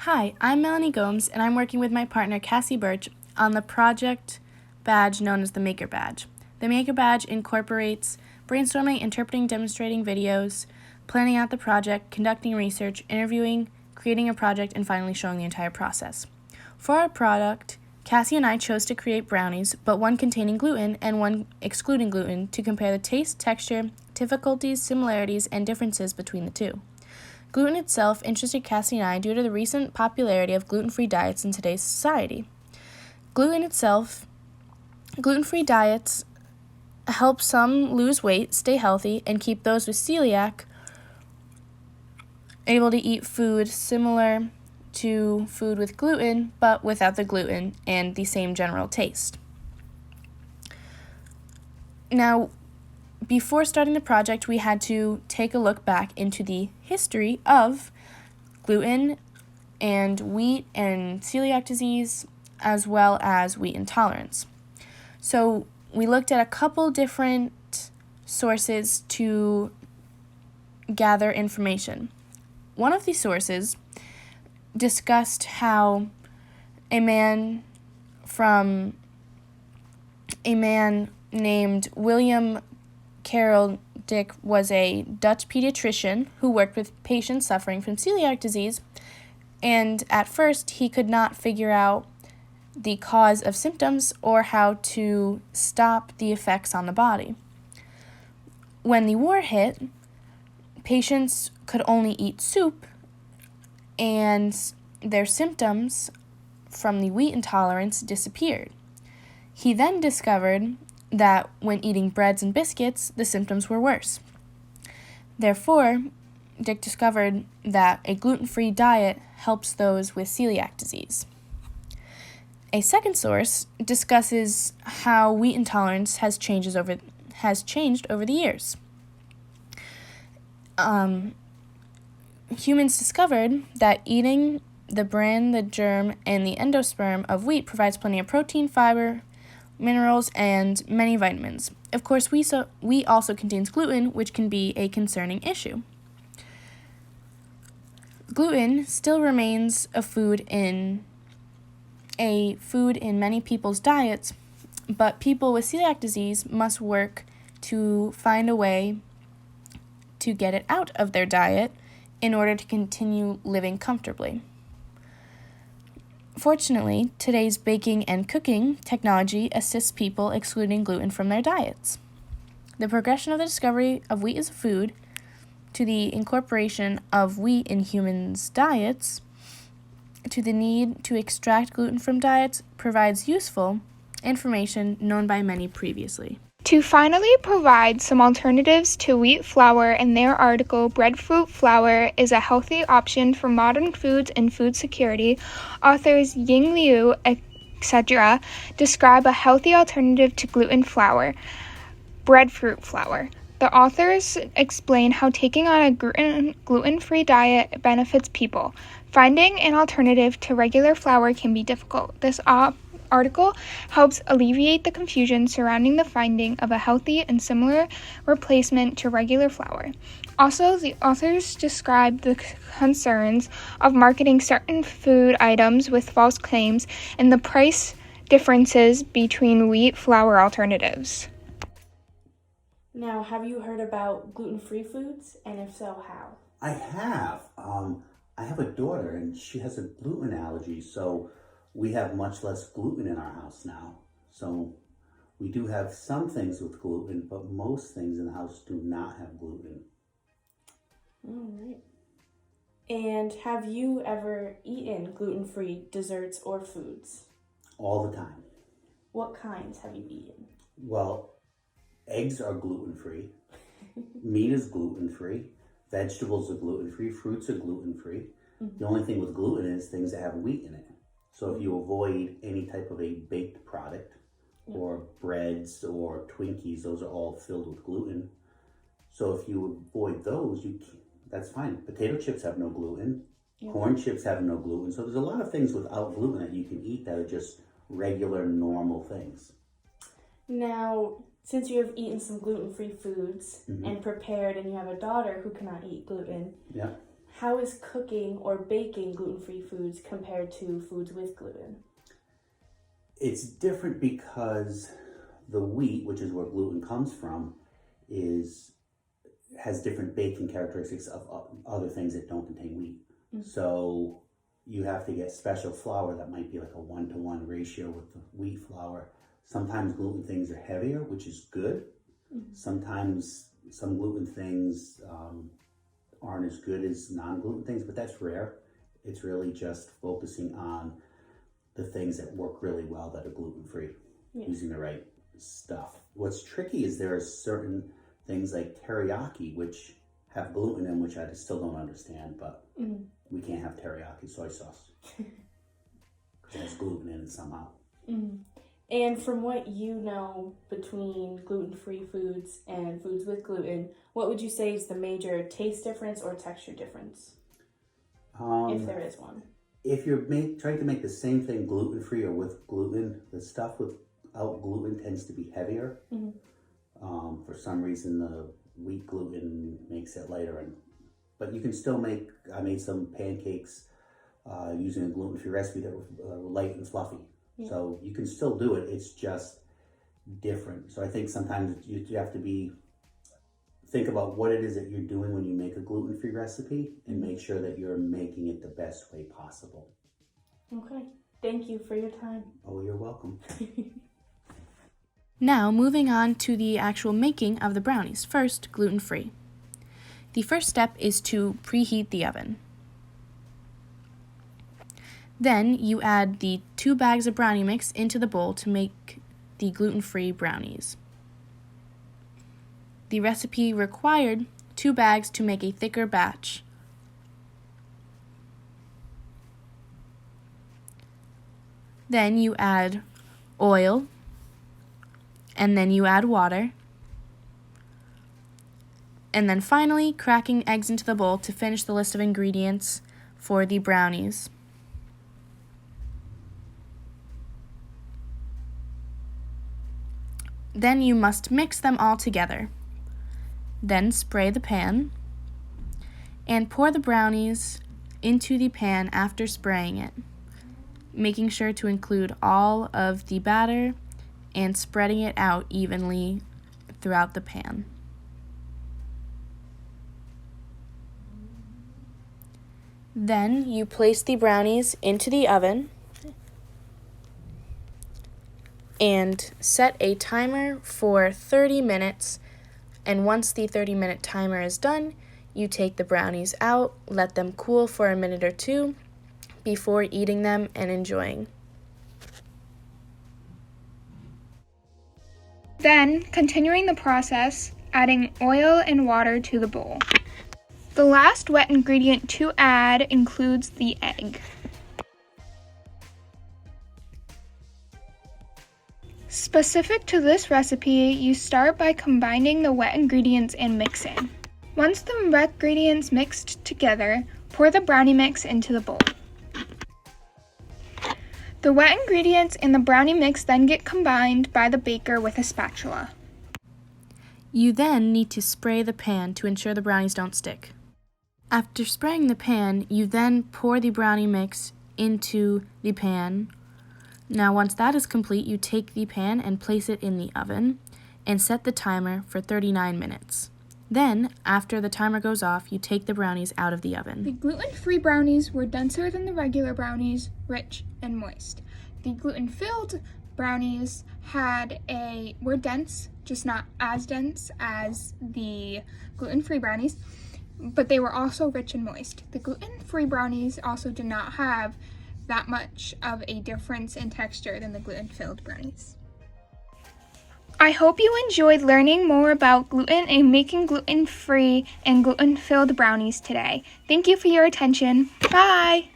Hi, I'm Melanie Gomes, and I'm working with my partner Cassie Birch on the project badge known as the Maker Badge. The Maker Badge incorporates brainstorming, interpreting, demonstrating videos, planning out the project, conducting research, interviewing, creating a project, and finally showing the entire process. For our product, Cassie and I chose to create brownies, but one containing gluten and one excluding gluten, to compare the taste, texture, difficulties, similarities, and differences between the two. Gluten itself interested Cassie and I due to the recent popularity of gluten-free diets in today's society. Gluten-free diets help some lose weight, stay healthy, and keep those with celiac able to eat food similar to food with gluten, but without the gluten and the same general taste. Now, before starting the project, we had to take a look back into the history of gluten and wheat and celiac disease, as well as wheat intolerance. So we looked at a couple different sources to gather information. One of these sources discussed how a man named William Carroll Dick was a Dutch pediatrician who worked with patients suffering from celiac disease, and at first he could not figure out the cause of symptoms or how to stop the effects on the body. When the war hit, patients could only eat soup, and their symptoms from the wheat intolerance disappeared. He then discovered that when eating breads and biscuits, the symptoms were worse. Therefore, Dick discovered that a gluten-free diet helps those with celiac disease. A second source discusses how wheat intolerance has changed over the years. Humans discovered that eating the bran, the germ, and the endosperm of wheat provides plenty of protein, fiber, minerals, and many vitamins. Of course, wheat also contains gluten, which can be a concerning issue. Gluten still remains a food in many people's diets, but people with celiac disease must work to find a way to get it out of their diet in order to continue living comfortably. Fortunately, today's baking and cooking technology assists people excluding gluten from their diets. The progression of the discovery of wheat as a food to the incorporation of wheat in humans' diets to the need to extract gluten from diets provides useful information known by many previously. To finally provide some alternatives to wheat flour, in their article, Breadfruit Flour is a healthy option for modern foods and food security, authors Ying Liu, etc., describe a healthy alternative to gluten flour, breadfruit flour. The authors explain how taking on a gluten-free diet benefits people. Finding an alternative to regular flour can be difficult. This article helps alleviate the confusion surrounding the finding of a healthy and similar replacement to regular flour. Also, the authors describe the concerns of marketing certain food items with false claims and the price differences between wheat flour alternatives. Now, have you heard about gluten-free foods, and if so, how? I have. I have a daughter, and she has a gluten allergy, so we have much less gluten in our house now. So we do have some things with gluten, but most things in the house do not have gluten. All right. And have you ever eaten gluten-free desserts or foods? All the time. What kinds have you eaten? Well, eggs are gluten-free. Meat is gluten-free. Vegetables are gluten-free. Fruits are gluten-free. Mm-hmm. The only thing with gluten is things that have wheat in it. So if you avoid any type of a baked product or breads or Twinkies, those are all filled with gluten. So if you avoid those, that's fine. Potato chips have no gluten. Yep. Corn chips have no gluten. So there's a lot of things without gluten that you can eat that are just regular, normal things. Now, since you have eaten some gluten-free foods and prepared, and you have a daughter who cannot eat gluten, yeah, how is cooking or baking gluten-free foods compared to foods with gluten? It's different because the wheat, which is where gluten comes from, has different baking characteristics of other things that don't contain wheat. Mm-hmm. So you have to get special flour that might be like a 1-to-1 ratio with the wheat flour. Sometimes gluten things are heavier, which is good. Mm-hmm. Sometimes some gluten things aren't as good as non-gluten things, but that's rare. It's really just focusing on the things that work really well that are gluten-free, using the right stuff. What's tricky is there are certain things like teriyaki, which have gluten in, which I still don't understand, but we can't have teriyaki soy sauce. It has gluten in it somehow. Mm-hmm. And from what you know between gluten-free foods and foods with gluten, what would you say is the major taste difference or texture difference? If there is one. If you're trying to make the same thing gluten-free or with gluten, the stuff without gluten tends to be heavier. Mm-hmm. For some reason, the wheat gluten makes it lighter. But you can still I made some pancakes using a gluten-free recipe that were light and fluffy. Yeah. So you can still do it, it's just different. So I think sometimes you have to think about what it is that you're doing when you make a gluten-free recipe and make sure that you're making it the best way possible. Okay, thank you for your time. Oh, you're welcome. Now, moving on to the actual making of the brownies. First, gluten-free. The first step is to preheat the oven. Then you add the 2 bags of brownie mix into the bowl to make the gluten-free brownies. The recipe required 2 bags to make a thicker batch. Then you add oil, and then you add water, and then finally cracking eggs into the bowl to finish the list of ingredients for the brownies. Then you must mix them all together. Then spray the pan and pour the brownies into the pan after spraying it, making sure to include all of the batter and spreading it out evenly throughout the pan. Then you place the brownies into the oven and set a timer for 30 minutes. And once the 30-minute timer is done, you take the brownies out, let them cool for a minute or two before eating them and enjoying. Then, continuing the process, adding oil and water to the bowl. The last wet ingredient to add includes the egg. Specific to this recipe, you start by combining the wet ingredients and mixing. Once the wet ingredients mixed together, pour the brownie mix into the bowl. The wet ingredients and the brownie mix then get combined by the baker with a spatula. You then need to spray the pan to ensure the brownies don't stick. After spraying the pan, you then pour the brownie mix into the pan. Now, once that is complete, you take the pan and place it in the oven and set the timer for 39 minutes. Then, after the timer goes off, you take the brownies out of the oven. The gluten-free brownies were denser than the regular brownies, rich and moist. The gluten-filled brownies were dense, just not as dense as the gluten-free brownies, but they were also rich and moist. The gluten-free brownies also did not have that much of a difference in texture than the gluten-filled brownies. I hope you enjoyed learning more about gluten and making gluten-free and gluten-filled brownies today. Thank you for your attention. Bye!